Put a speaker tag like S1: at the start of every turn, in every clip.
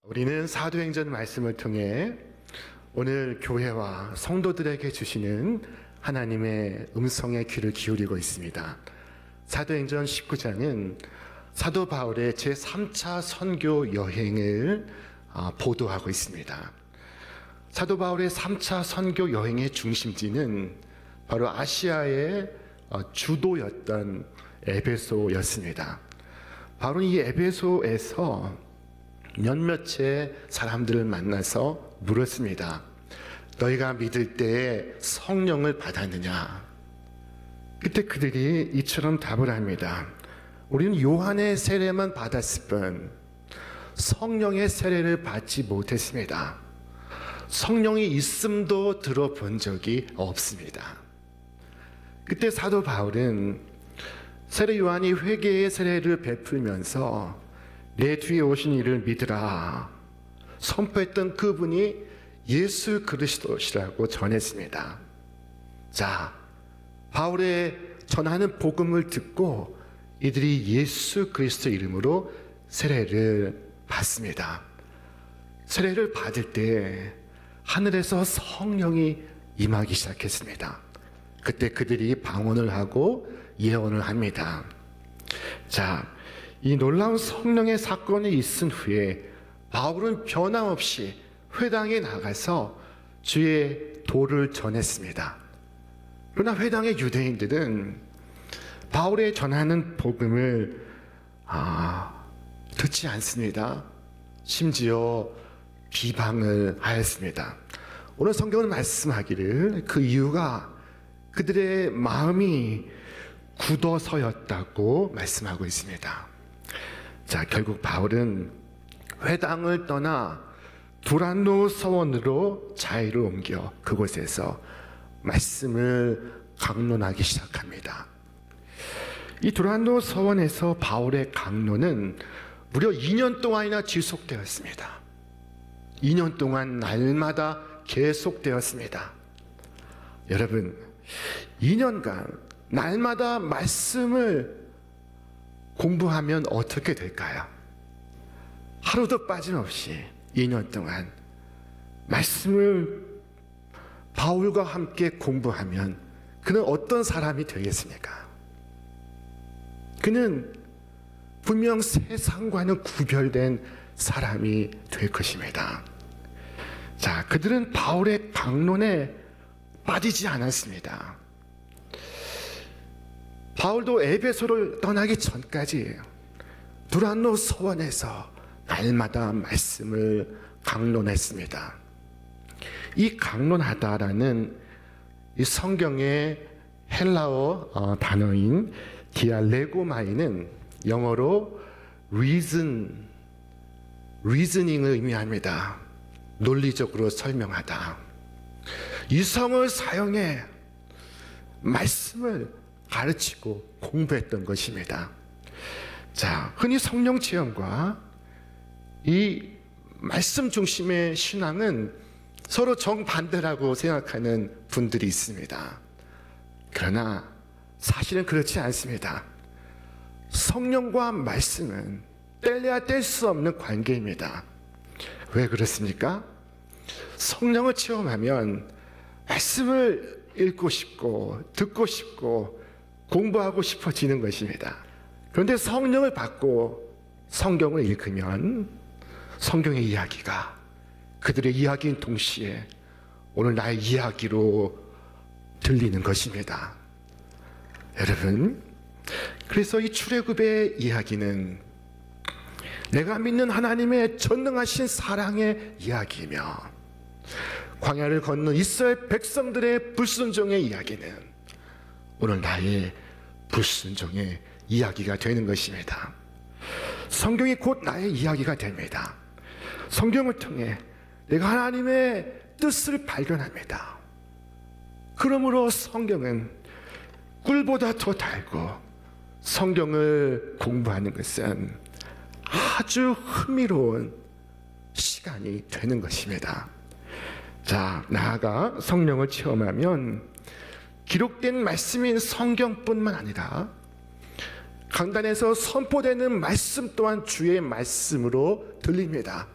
S1: 우리는 사도행전 말씀을 통해 오늘 교회와 성도들에게 주시는 하나님의 음성에 귀를 기울이고 있습니다. 사도행전 19장은 사도 바울의 제3차 선교 여행을 보도하고 있습니다. 사도 바울의 3차 선교 여행의 중심지는 바로 아시아의 주도였던 에베소였습니다. 바로 이 에베소에서 몇몇의 사람들을 만나서 물었습니다. 너희가 믿을 때에 성령을 받았느냐? 그때 그들이 이처럼 답을 합니다. 우리는 요한의 세례만 받았을 뿐 성령의 세례를 받지 못했습니다. 성령이 있음도 들어본 적이 없습니다. 그때 사도 바울은 세례 요한이 회개의 세례를 베풀면서 내 뒤에 오신 이를 믿으라 선포했던 그분이 예수 그리스도시라고 전했습니다. 자, 바울의 전하는 복음을 듣고 이들이 예수 그리스도 이름으로 세례를 받습니다. 세례를 받을 때 하늘에서 성령이 임하기 시작했습니다. 그때 그들이 방언을 하고 예언을 합니다. 자, 이 놀라운 성령의 사건이 있은 후에 바울은 변함없이 회당에 나가서 주의 도를 전했습니다. 그러나 회당의 유대인들은 바울의 전하는 복음을 듣지 않습니다. 심지어 비방을 하였습니다. 오늘 성경은 말씀하기를 그 이유가 그들의 마음이 굳어서였다고 말씀하고 있습니다. 자, 결국 바울은 회당을 떠나 두란노 서원으로 자리를 옮겨 그곳에서 말씀을 강론하기 시작합니다. 이 두란노 서원에서 바울의 강론은 무려 2년 동안이나 지속되었습니다. 2년 동안 날마다 계속되었습니다. 여러분, 2년간 날마다 말씀을 공부하면 어떻게 될까요? 하루도 빠짐없이 2년 동안 말씀을 바울과 함께 공부하면 그는 어떤 사람이 되겠습니까? 그는 분명 세상과는 구별된 사람이 될 것입니다. 자, 그들은 바울의 강론에 빠지지 않았습니다. 바울도 에베소를 떠나기 전까지 두란노 서원에서 날마다 말씀을 강론했습니다. 이 강론하다라는 이 성경의 헬라어 단어인 디알레고마이는 영어로 reasoning을 의미합니다. 논리적으로 설명하다. 이성을 사용해 말씀을 가르치고 공부했던 것입니다. 자, 흔히 성령 체험과 이 말씀 중심의 신앙은 서로 정반대라고 생각하는 분들이 있습니다. 그러나 사실은 그렇지 않습니다. 성령과 말씀은 뗄래야 뗄 수 없는 관계입니다. 왜 그렇습니까? 성령을 체험하면 말씀을 읽고 싶고 듣고 싶고 공부하고 싶어지는 것입니다. 그런데 성령을 받고 성경을 읽으면 성경의 이야기가 그들의 이야기인 동시에 오늘 나의 이야기로 들리는 것입니다. 여러분, 그래서 이 출애굽의 이야기는 내가 믿는 하나님의 전능하신 사랑의 이야기이며 광야를 건넌 이스라엘 백성들의 불순종의 이야기는 오늘 나의 불순종의 이야기가 되는 것입니다. 성경이 곧 나의 이야기가 됩니다. 성경을 통해 내가 하나님의 뜻을 발견합니다. 그러므로 성경은 꿀보다 더 달고 성경을 공부하는 것은 아주 흥미로운 시간이 되는 것입니다. 자, 나아가 성령을 체험하면 기록된 말씀인 성경뿐만 아니라 강단에서 선포되는 말씀 또한 주의 말씀으로 들립니다.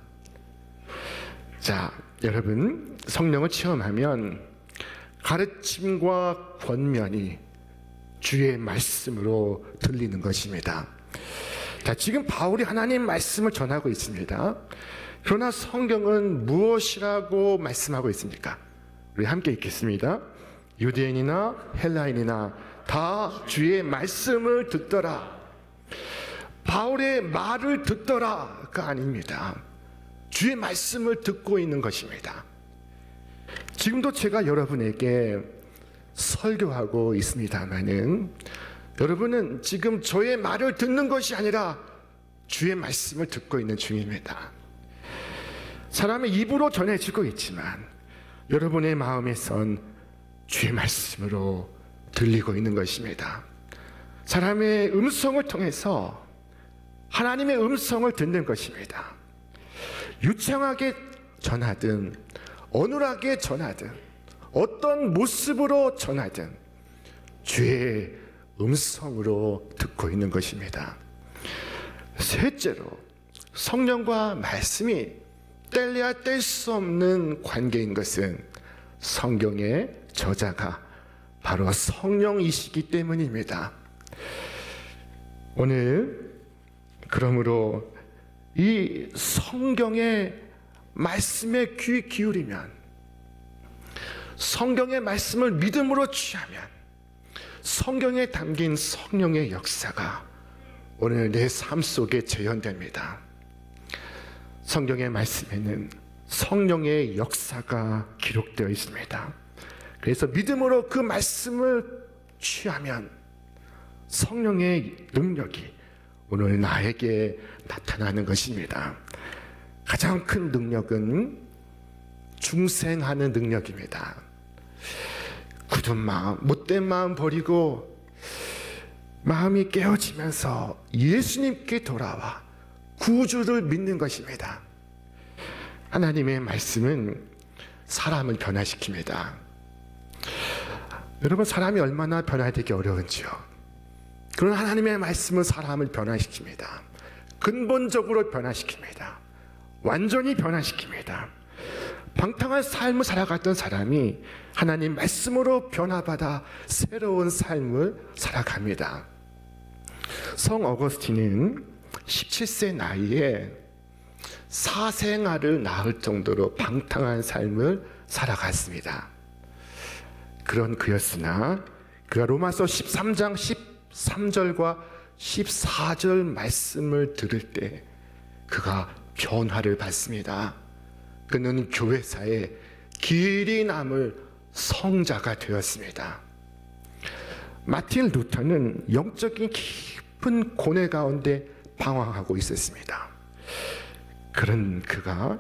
S1: 자, 여러분, 성령을 체험하면 가르침과 권면이 주의 말씀으로 들리는 것입니다. 자, 지금 바울이 하나님 말씀을 전하고 있습니다. 그러나 성경은 무엇이라고 말씀하고 있습니까? 우리 함께 읽겠습니다. 유대인이나 헬라인이나 다 주의 말씀을 듣더라. 바울의 말을 듣더라가 아닙니다. 주의 말씀을 듣고 있는 것입니다. 지금도 제가 여러분에게 설교하고 있습니다마는 여러분은 지금 저의 말을 듣는 것이 아니라 주의 말씀을 듣고 있는 중입니다. 사람의 입으로 전해지고 있지만 여러분의 마음에선 주의 말씀으로 들리고 있는 것입니다. 사람의 음성을 통해서 하나님의 음성을 듣는 것입니다. 유창하게 전하든 어눌하게 전하든 어떤 모습으로 전하든 주의 음성으로 듣고 있는 것입니다. 셋째로, 성령과 말씀이 뗄래야 뗄 수 없는 관계인 것은 성경의 저자가 바로 성령이시기 때문입니다. 오늘 그러므로 이 성경의 말씀에 귀 기울이면, 성경의 말씀을 믿음으로 취하면 성경에 담긴 성령의 역사가 오늘 내 삶 속에 재현됩니다. 성경의 말씀에는 성령의 역사가 기록되어 있습니다. 그래서 믿음으로 그 말씀을 취하면 성령의 능력이 오늘 나에게 나타나는 것입니다. 가장 큰 능력은 중생하는 능력입니다. 굳은 마음, 못된 마음 버리고 마음이 깨어지면서 예수님께 돌아와 구주를 믿는 것입니다. 하나님의 말씀은 사람을 변화시킵니다. 여러분, 사람이 얼마나 변화되기 어려운지요. 그런 하나님의 말씀은 사람을 변화시킵니다. 근본적으로 변화시킵니다. 완전히 변화시킵니다. 방탕한 삶을 살아갔던 사람이 하나님 말씀으로 변화받아 새로운 삶을 살아갑니다. 성 어거스틴은 17세 나이에 사생아를 낳을 정도로 방탕한 삶을 살아갔습니다. 그런 그였으나 그가 로마서 13장 13절과 14절 말씀을 들을 때 그가 변화를 받습니다. 그는 교회사에 길이 남을 성자가 되었습니다. 마틴 루터는 영적인 깊은 고뇌 가운데 방황하고 있었습니다. 그런 그가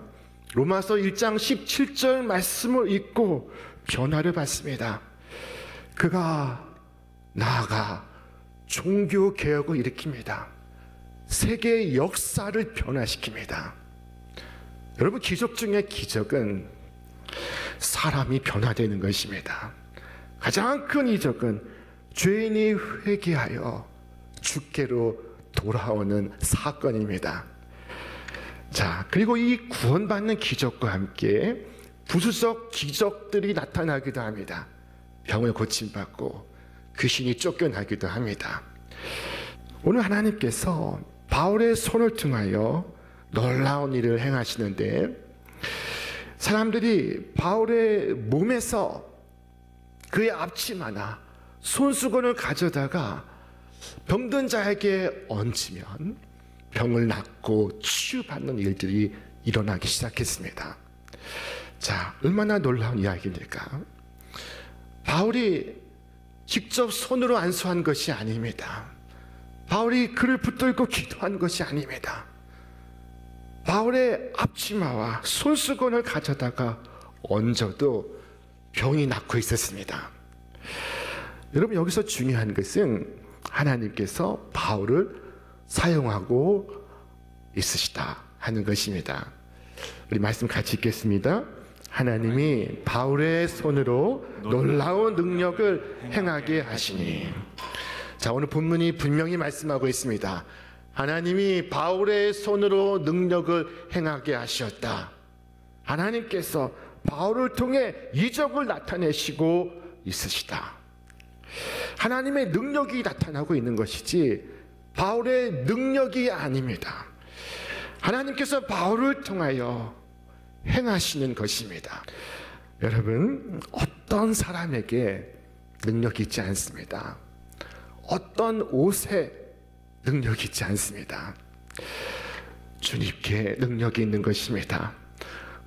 S1: 로마서 1장 17절 말씀을 읽고 변화를 받습니다. 그가 나아가 종교 개혁을 일으킵니다. 세계의 역사를 변화시킵니다. 여러분, 기적 중에 기적은 사람이 변화되는 것입니다. 가장 큰 이적은 죄인이 회개하여 주께로 돌아오는 사건입니다. 자, 그리고 이 구원받는 기적과 함께 부수적 기적들이 나타나기도 합니다. 병을 고침받고 귀신이 쫓겨나기도 합니다. 오늘 하나님께서 바울의 손을 통하여 놀라운 일을 행하시는데, 사람들이 바울의 몸에서 그의 앞치마나 손수건을 가져다가 병든 자에게 얹으면 병을 낫고 치유받는 일들이 일어나기 시작했습니다. 자, 얼마나 놀라운 이야기입니까? 바울이 직접 손으로 안수한 것이 아닙니다. 바울이 그를 붙들고 기도한 것이 아닙니다. 바울의 앞치마와 손수건을 가져다가 얹어도 병이 낫고 있었습니다. 여러분, 여기서 중요한 것은 하나님께서 바울을 사용하고 있으시다 하는 것입니다. 우리 말씀 같이 읽겠습니다. 하나님이 바울의 손으로 놀라운 능력을 행하게 하시니. 자, 오늘 본문이 분명히 말씀하고 있습니다. 하나님이 바울의 손으로 능력을 행하게 하셨다. 하나님께서 바울을 통해 이적을 나타내시고 있으시다. 하나님의 능력이 나타나고 있는 것이지 바울의 능력이 아닙니다. 하나님께서 바울을 통하여 행하시는 것입니다. 여러분, 어떤 사람에게 능력이 있지 않습니다. 어떤 옷에 능력이 있지 않습니다. 주님께 능력이 있는 것입니다.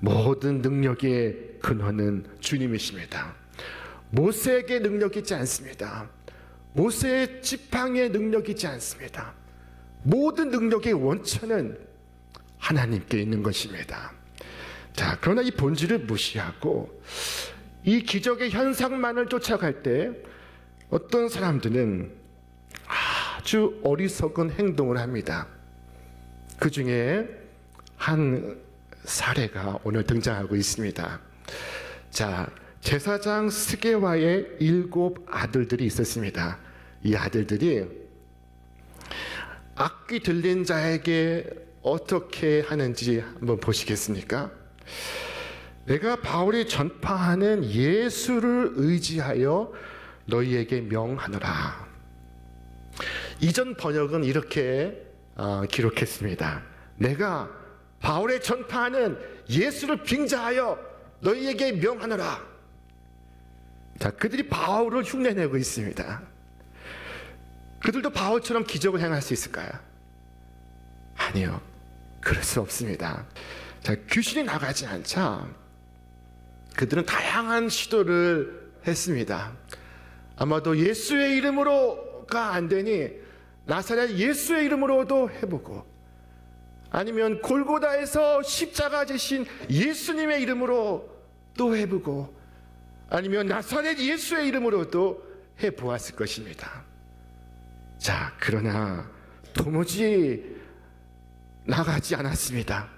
S1: 모든 능력의 근원은 주님이십니다. 모세에게 능력이 있지 않습니다. 모세의 지팡이에 능력이 있지 않습니다. 모든 능력의 원천은 하나님께 있는 것입니다. 자, 그러나 이 본질을 무시하고 이 기적의 현상만을 쫓아갈 때 어떤 사람들은 아주 어리석은 행동을 합니다. 그 중에 한 사례가 오늘 등장하고 있습니다. 자, 제사장 스게와의 7 아들들이 있었습니다. 이 아들들이 악기 들린 자에게 어떻게 하는지 한번 보시겠습니까? 내가 바울이 전파하는 예수를 의지하여 너희에게 명하노라. 이전 번역은 이렇게 기록했습니다. 내가 바울의 전파하는 예수를 빙자하여 너희에게 명하노라. 자, 그들이 바울을 흉내내고 있습니다. 그들도 바울처럼 기적을 행할 수 있을까요? 아니요, 그럴 수 없습니다. 자, 귀신이 나가지 않자 그들은 다양한 시도를 했습니다. 아마도 예수의 이름으로가 안 되니 나사렛 예수의 이름으로도 해보고, 아니면 골고다에서 십자가 지신 예수님의 이름으로 또 해보고, 아니면 나사렛 예수의 이름으로도 해보았을 것입니다. 자, 그러나 도무지 나가지 않았습니다.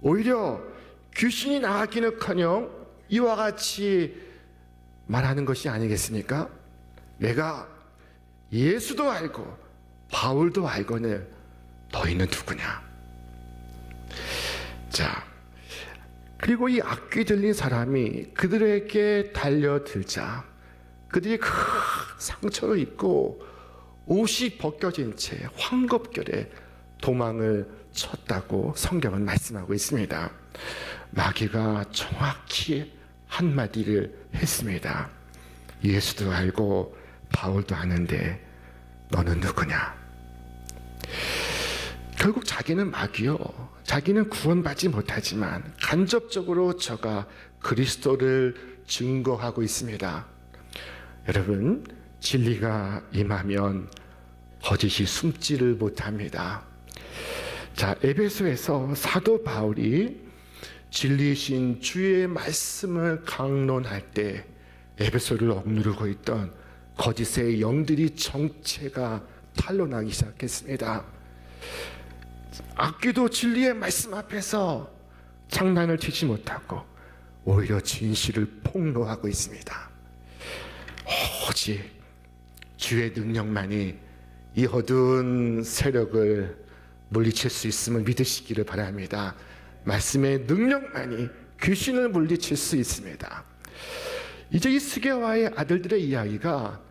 S1: 오히려 귀신이 나가기는커녕 이와 같이 말하는 것이 아니겠습니까? 내가 예수도 알고 바울도 알거늘 너희는 누구냐? 자, 그리고 이 악귀 들린 사람이 그들에게 달려들자 그들이 큰 상처를 입고 옷이 벗겨진 채 황급결에 도망을 쳤다고 성경은 말씀하고 있습니다. 마귀가 정확히 한마디를 했습니다. 예수도 알고 바울도 아는데 너는 누구냐? 결국 자기는 마귀요, 자기는 구원받지 못하지만 간접적으로 저가 그리스도를 증거하고 있습니다. 여러분, 진리가 임하면 거짓이 숨지를 못합니다. 자, 에베소에서 사도 바울이 진리이신 주의 말씀을 강론할 때 에베소를 억누르고 있던 거짓의 영들이 정체가 탄로나기 시작했습니다. 악귀도 진리의 말씀 앞에서 장난을 치지 못하고 오히려 진실을 폭로하고 있습니다. 오직 주의 능력만이 이 어두운 세력을 물리칠 수 있음을 믿으시기를 바랍니다. 말씀의 능력만이 귀신을 물리칠 수 있습니다. 이제 이 스게와의 아들들의 이야기가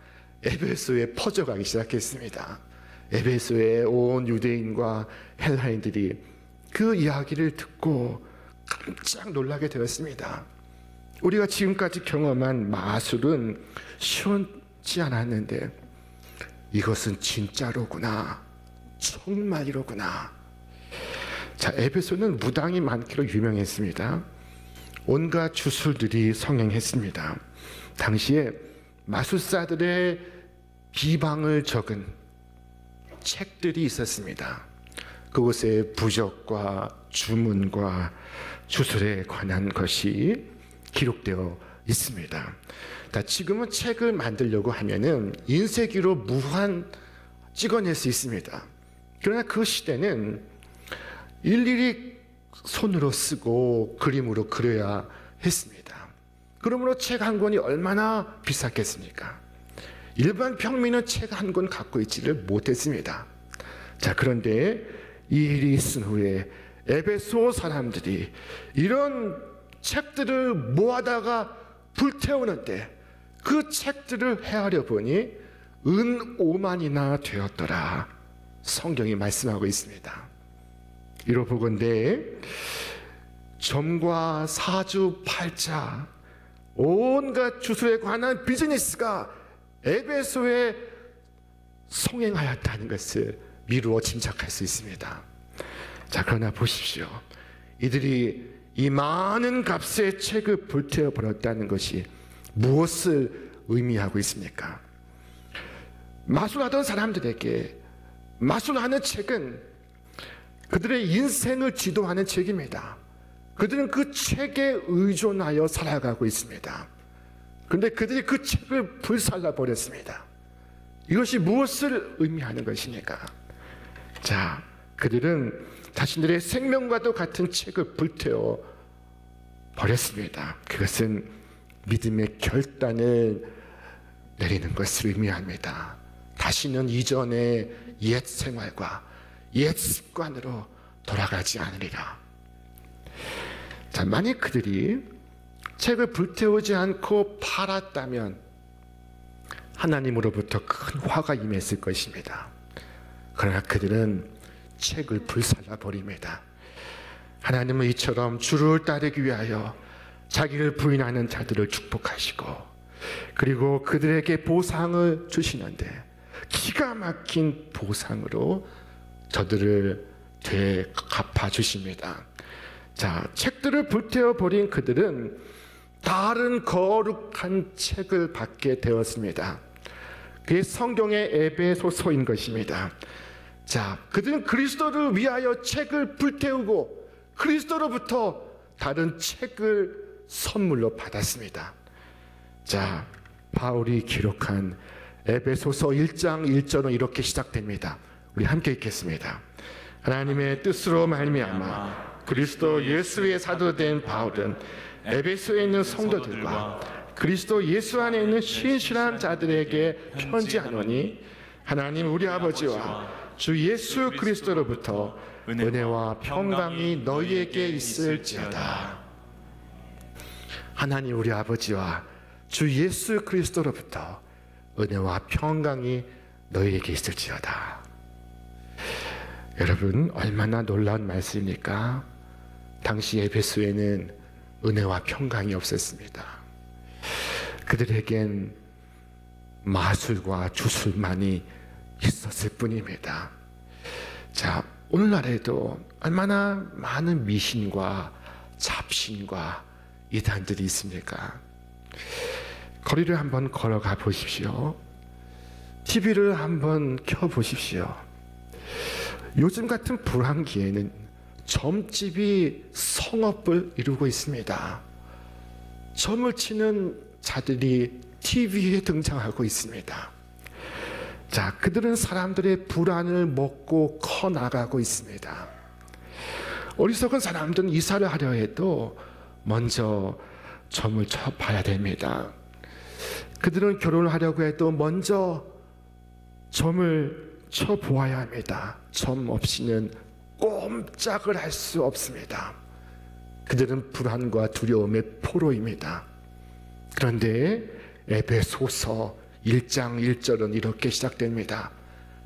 S1: 에베소에 퍼져가기 시작했습니다. 에베소의 온 유대인과 헬라인들이 그 이야기를 듣고 깜짝 놀라게 되었습니다. 우리가 지금까지 경험한 마술은 시원치 않았는데 이것은 진짜로구나, 정말이로구나. 자, 에베소는 무당이 많기로 유명했습니다. 온갖 주술들이 성행했습니다. 당시에 마술사들의 비방을 적은 책들이 있었습니다. 그곳에 부적과 주문과 주술에 관한 것이 기록되어 있습니다. 지금은 책을 만들려고 하면은 인쇄기로 무한 찍어낼 수 있습니다. 그러나 그 시대는 일일이 손으로 쓰고 그림으로 그려야 했습니다. 그러므로 책 한 권이 얼마나 비쌌겠습니까? 일반 평민은 책 한 권 갖고 있지를 못했습니다. 자, 그런데 이 일이 있은 후에 에베소 사람들이 이런 책들을 모아다가 불태우는데 그 책들을 헤아려 보니 은 5만이나 되었더라. 성경이 말씀하고 있습니다. 이로보건대 점과 사주, 팔자, 온갖 주술에 관한 비즈니스가 에베소에 성행하였다는 것을 미루어 짐작할 수 있습니다. 자, 그러나 보십시오. 이들이 이 많은 값의 책을 불태워 버렸다는 것이 무엇을 의미하고 있습니까? 마술하던 사람들에게 마술하는 책은 그들의 인생을 지도하는 책입니다. 그들은 그 책에 의존하여 살아가고 있습니다. 그런데 그들이 그 책을 불살라 버렸습니다. 이것이 무엇을 의미하는 것입니까? 자, 그들은 자신들의 생명과도 같은 책을 불태워 버렸습니다. 그것은 믿음의 결단을 내리는 것을 의미합니다. 다시는 이전의 옛 생활과 옛 습관으로 돌아가지 않으리라. 자, 만약 그들이 책을 불태우지 않고 팔았다면 하나님으로부터 큰 화가 임했을 것입니다. 그러나 그들은 책을 불살라 버립니다. 하나님은 이처럼 주를 따르기 위하여 자기를 부인하는 자들을 축복하시고 그리고 그들에게 보상을 주시는데 기가 막힌 보상으로 저들을 되갚아 주십니다. 자, 책들을 불태워 버린 그들은 다른 거룩한 책을 받게 되었습니다. 그게 성경의 에베소서인 것입니다. 자, 그들은 그리스도를 위하여 책을 불태우고 그리스도로부터 다른 책을 선물로 받았습니다. 자, 바울이 기록한 에베소서 1장 1절은 이렇게 시작됩니다. 우리 함께 읽겠습니다. 하나님의 뜻으로 말미암아 그리스도 예수의 사도된 바울은 에베소에 있는 성도들과 그리스도 예수 안에 있는 신실한 자들에게 편지하노니 하나님 우리 아버지와 주 예수 그리스도로부터 은혜와 평강이 너희에게 있을지어다. 하나님 우리 아버지와 주 예수 그리스도로부터 은혜와 평강이 너희에게 있을지어다. 여러분, 얼마나 놀라운 말씀입니까? 당시 에베소에는 은혜와 평강이 없었습니다. 그들에겐 마술과 주술만이 있었을 뿐입니다. 자, 오늘날에도 얼마나 많은 미신과 잡신과 이단들이 있습니까? 거리를 한번 걸어가 보십시오. TV를 한번 켜 보십시오. 요즘 같은 불황기에는 점집이 성업을 이루고 있습니다. 점을 치는 자들이 TV에 등장하고 있습니다. 자, 그들은 사람들의 불안을 먹고 커나가고 있습니다. 어리석은 사람들은 이사를 하려 해도 먼저 점을 쳐봐야 됩니다. 그들은 결혼을 하려고 해도 먼저 점을 쳐보아야 합니다. 점 없이는 꼼짝을 할 수 없습니다. 그들은 불안과 두려움의 포로입니다. 그런데 에베소서 1장 1절은 이렇게 시작됩니다.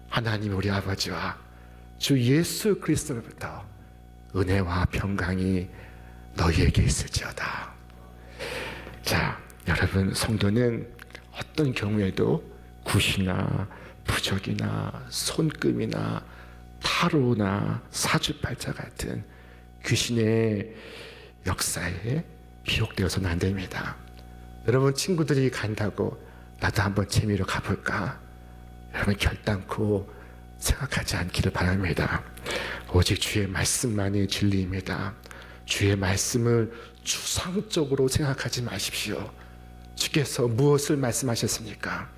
S1: 하나님 우리 아버지와 주 예수 그리스도로부터 은혜와 평강이 너희에게 있을지어다. 자, 여러분, 성도는 어떤 경우에도 굿이나 부적이나 손금이나 타로나 사주팔자 같은 귀신의 역사에 미혹되어서는 안 됩니다. 여러분, 친구들이 간다고 나도 한번 재미로 가볼까? 여러분, 결단코 생각하지 않기를 바랍니다. 오직 주의 말씀만이 진리입니다. 주의 말씀을 추상적으로 생각하지 마십시오. 주께서 무엇을 말씀하셨습니까?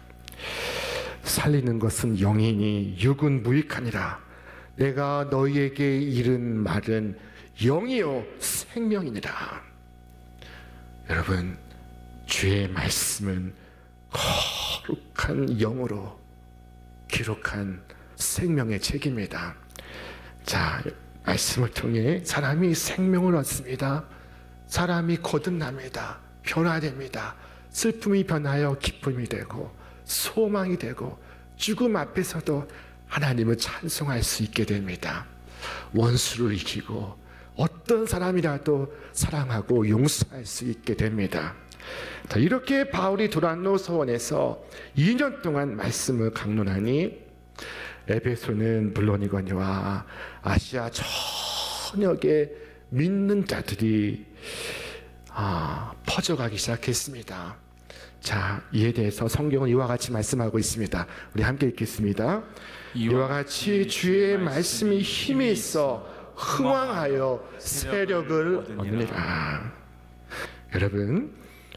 S1: 살리는 것은 영이니 육은 무익하니라. 내가 너희에게 이른 말은 영이요 생명이니라. 여러분, 주의 말씀은 거룩한 영으로 기록한 생명의 책입니다. 자, 말씀을 통해 사람이 생명을 얻습니다. 사람이 거듭납니다. 변화됩니다. 슬픔이 변하여 기쁨이 되고 소망이 되고 죽음 앞에서도 하나님을 찬송할 수 있게 됩니다. 원수를 이기고 어떤 사람이라도 사랑하고 용서할 수 있게 됩니다. 이렇게 바울이 두란노 서원에서 2년 동안 말씀을 강론하니 에베소는 물론이거니와 아시아 전역에 믿는 자들이 퍼져가기 시작했습니다. 자, 이에 대해서 성경은 이와 같이 말씀하고 있습니다. 우리 함께 읽겠습니다. 이와 같이 주의 말씀이 힘이 있어 흥왕하여 세력을 얻느니라. 여러분,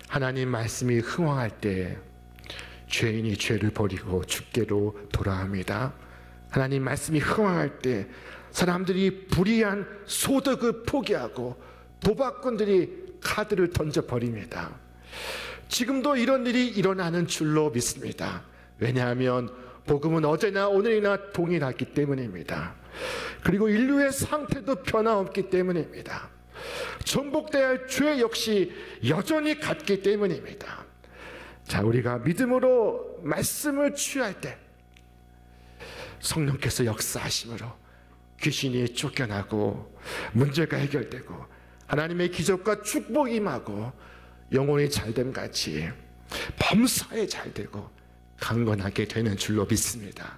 S1: 하나님 말씀이 흥왕할 때 죄인이 죄를 버리고 주께로 돌아옵니다. 하나님 말씀이 흥왕할 때 사람들이 불의한 소득을 포기하고 도박꾼들이 카드를 던져버립니다. 지금도 이런 일이 일어나는 줄로 믿습니다. 왜냐하면 복음은 어제나 오늘이나 동일하기 때문입니다. 그리고 인류의 상태도 변화없기 때문입니다. 정복돼야 할 죄 역시 여전히 같기 때문입니다. 자, 우리가 믿음으로 말씀을 취할 때 성령께서 역사하심으로 귀신이 쫓겨나고 문제가 해결되고 하나님의 기적과 축복이 임하고 영혼이 잘됨 같이 범사에 잘되고 강건하게 되는 줄로 믿습니다.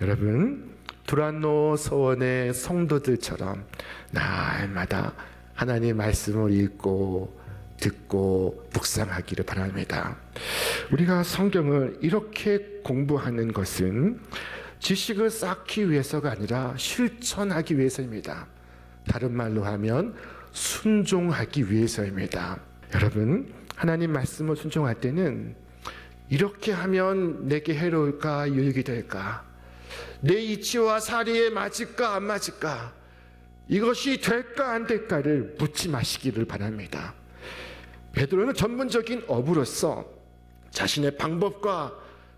S1: 여러분, 두란노 서원의 성도들처럼 날마다 하나님의 말씀을 읽고 듣고 묵상하기를 바랍니다. 우리가 성경을 이렇게 공부하는 것은 지식을 쌓기 위해서가 아니라 실천하기 위해서입니다. 다른 말로 하면 순종하기 위해서입니다. 여러분, 하나님 말씀을 순종할 때는 이렇게 하면 내게 해로울까 유익이 될까, 내 이치와 사리에 맞을까 안 맞을까, 이것이 될까 안 될까를 묻지 마시기를 바랍니다. 베드로는 전문적인 어부로서 자신의 방법과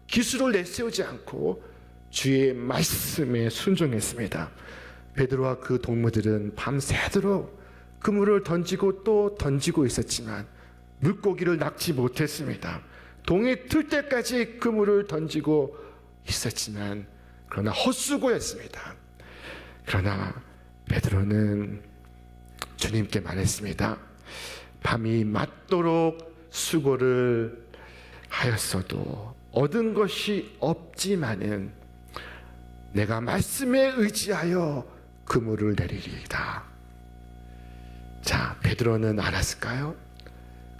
S1: 기술을 내세우지 않고 주의 말씀에 순종했습니다. 베드로와 그 동무들은 밤새도록 그물을 던지고 또 던지고 있었지만 물고기를 낚지 못했습니다. 동이 틀 때까지 그물을 던지고 있었지만 그러나 헛수고였습니다. 그러나 베드로는 주님께 말했습니다. 밤이 맞도록 수고를 하였어도 얻은 것이 없지만은 내가 말씀에 의지하여 그물을 내리리이다. 자, 베드로는 알았을까요?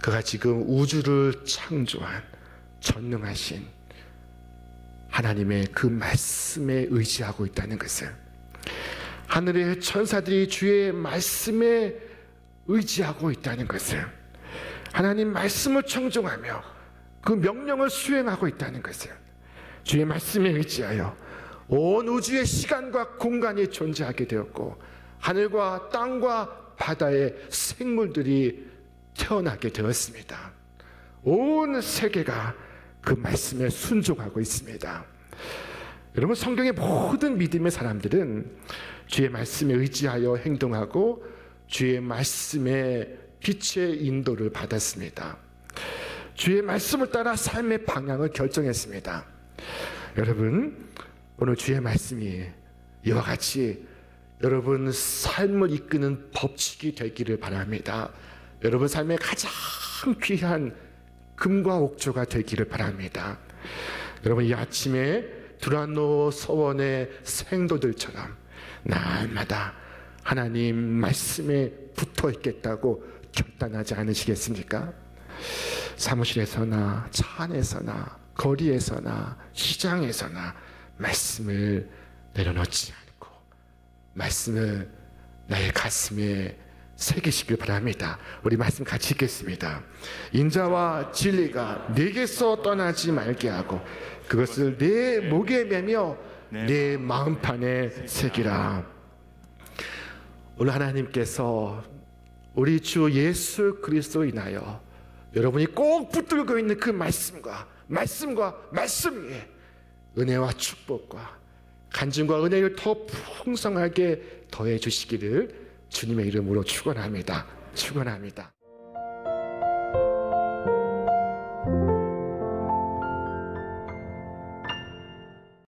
S1: 그가 지금 우주를 창조한 전능하신 하나님의 그 말씀에 의지하고 있다는 것을, 하늘의 천사들이 주의 말씀에 의지하고 있다는 것을, 하나님 말씀을 청종하며 그 명령을 수행하고 있다는 것을, 주의 말씀에 의지하여 온 우주의 시간과 공간이 존재하게 되었고 하늘과 땅과 바다의 생물들이 태어나게 되었습니다. 온 세계가 그 말씀에 순종하고 있습니다. 여러분, 성경의 모든 믿음의 사람들은 주의 말씀에 의지하여 행동하고 주의 말씀의 빛의 인도를 받았습니다. 주의 말씀을 따라 삶의 방향을 결정했습니다. 여러분, 오늘 주의 말씀이 이와 같이 여러분 삶을 이끄는 법칙이 되기를 바랍니다. 여러분 삶의 가장 귀한 금과 옥조가 되기를 바랍니다. 여러분, 이 아침에 두란노 서원의 생도들처럼 날마다 하나님 말씀에 붙어 있겠다고 결단하지 않으시겠습니까? 사무실에서나 차 안에서나 거리에서나 시장에서나 말씀을 내려놓지 않고 말씀을 나의 가슴에 새기시길 바랍니다. 우리 말씀 같이 읽겠습니다. 인자와 진리가 내게서 떠나지 말게 하고 그것을 내 목에 매며 내 마음판에 새기라. 오늘 하나님께서 우리 주 예수 그리스도로 인하여 여러분이 꼭 붙들고 있는 그 말씀 위에 은혜와 축복과 간증과 은혜를 더 풍성하게 더해 주시기를 주님의 이름으로 축원합니다. 축원합니다.